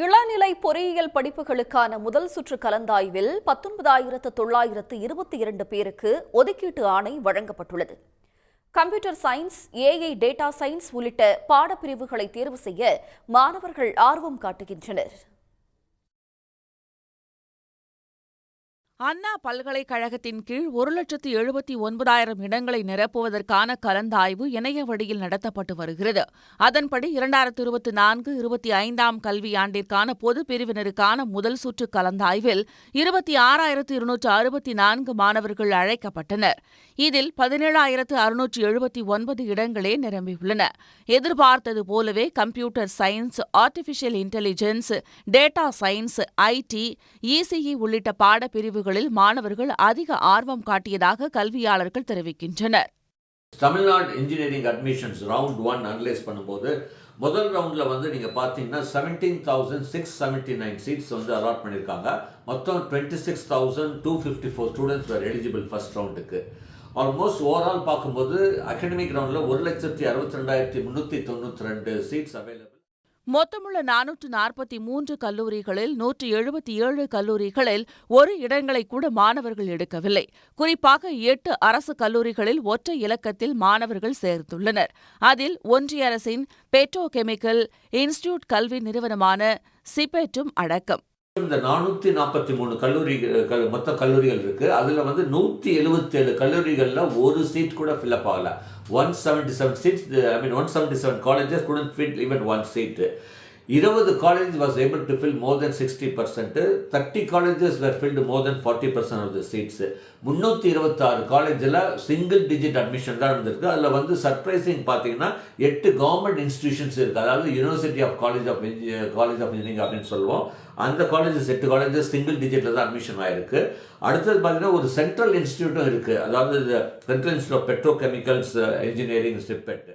இளநிலை பொறியியல் படிப்புகளுக்கான முதல் சுற்று கலந்தாய்வில் 19,922 பேருக்கு ஒதுக்கீட்டு ஆணை வழங்கப்பட்டுள்ளது. Computer science, AI, data science உள்ளிட்ட பாடப்பிரிவுகளை தேர்வு செய்ய மாணவர்கள் ஆர்வம் காட்டுகின்றனர். அண்ணா பல்கலைக்கழகத்தின் கீழ் 1,79,000 இடங்களை நிரப்புவதற்கான கலந்தாய்வு இணைய வழியில் நடத்தப்பட்டு வருகிறது. அதன்படி 2024-25 கல்வியாண்டிற்கான பொதுப் பிரிவினருக்கான முதல் சுற்று கலந்தாய்வில் 26,264 மாணவர்கள் அழைக்கப்பட்டனர். இதில் 17,679 இடங்களே நிரம்பியுள்ளன. எதிர்பார்த்தது போலவே computer science, artificial intelligence, data science, IT, ECE உள்ளிட்ட பாடப்பிரிவுகளில் மாணவர்கள் அதிக ஆர்வம் காட்டியதாக கல்வியாளர்கள் தெரிவிக்கின்றனர். Tamil Nadu engineering admissions round 1 analyse பண்ணும்போது முதல் ரவுண்டில் நீங்கள் பார்த்தீங்கன்னா 17,679 சீட்ஸ் அலாட் பண்ணியிருக்காங்க. மொத்தம் 26,254 ஸ்டூடெண்ட்ஸ் வேர் எலிஜிபிள் ஃபர்ஸ்ட் ரவுண்டுக்கு. ஆல்மோஸ்ட் ஓவரால் பார்க்கும்போது அகாடமிக் ரவுண்டில் 1,62,392 சீட்ஸ் அவைலபிள். மொத்தமுள்ள 443 கல்லூரிகளில் 177 கல்லூரிகளில் ஒரு இடங்களை கூட மாணவர்கள் எடுக்கவில்லை. குறிப்பாக 8 அரசு கல்லூரிகளில் ஒற்றை இலக்கத்தில் மாணவர்கள் சேர்ந்துள்ளனர். அதில் ஒன்றிய அரசின் பெட்ரோ கெமிக்கல் இன்ஸ்டிடியூட் கல்வி நிறுவனமான சிபெட்டும் அடக்கம். இந்த 443 கல்லூரிகள் மொத்த கல்லூரிகள் இருக்கு. அதுல 177 கல்லூரிகள்ல ஒரு சீட் கூட ஃபில் ஆகல. 177 seats, 177 colleges couldn't fill even one seat. 20 colleges was able to fill more than 60%. 30 colleges were filled more than 40% of the seats. 326 காலேஜில் சிங்கிள் டிஜிட் அட்மிஷன் தான் இருந்திருக்கு. அதில் சர்ப்ரைசிங் பார்த்தீங்கன்னா 8 கவர்மெண்ட் இன்ஸ்டிடியூஷன்ஸ் இருக்குது. அதாவது university of college of engineering அப்படின்னு சொல்லுவோம். அந்த காலேஜஸ் 8 காலேஜஸ் சிங்கிள் டிஜிட்டில் தான் அட்மிஷன் ஆயிருக்கு. அடுத்தது பார்த்தீங்கன்னா ஒரு சென்ட்ரல் இன்ஸ்டிடியூட்டும் இருக்குது. அதாவது central institute of petrochemicals engineering CIPET.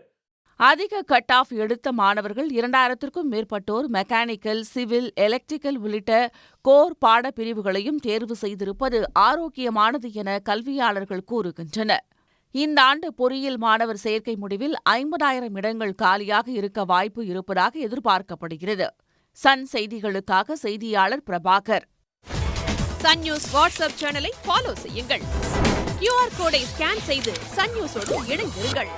அதிக கட் ஆஃப் எடுத்த மாணவர்கள் 2,000க்கும் மேற்பட்டோர் மெக்கானிக்கல், சிவில், எலக்ட்ரிக்கல் உள்ளிட்ட கோர் பாடப்பிரிவுகளையும் தேர்வு செய்திருப்பது ஆரோக்கியமானது என கல்வியாளர்கள் கூறுகின்றனர். இந்த ஆண்டு பொறியியல் மாணவர் சேர்க்கை முடிவில் 50,000 இடங்கள் காலியாக இருக்க வாய்ப்பு இருப்பதாக எதிர்பார்க்கப்படுகிறது. சன் செய்திகளுக்காக செய்தியாளர் பிரபாகர். சன் நியூஸ் வாட்ஸ்அப் சேனலை ஃபாலோ செய்யுங்கள். QR கோடை ஸ்கேன் செய்து சன் நியூஸோடு இணைந்திருங்கள்.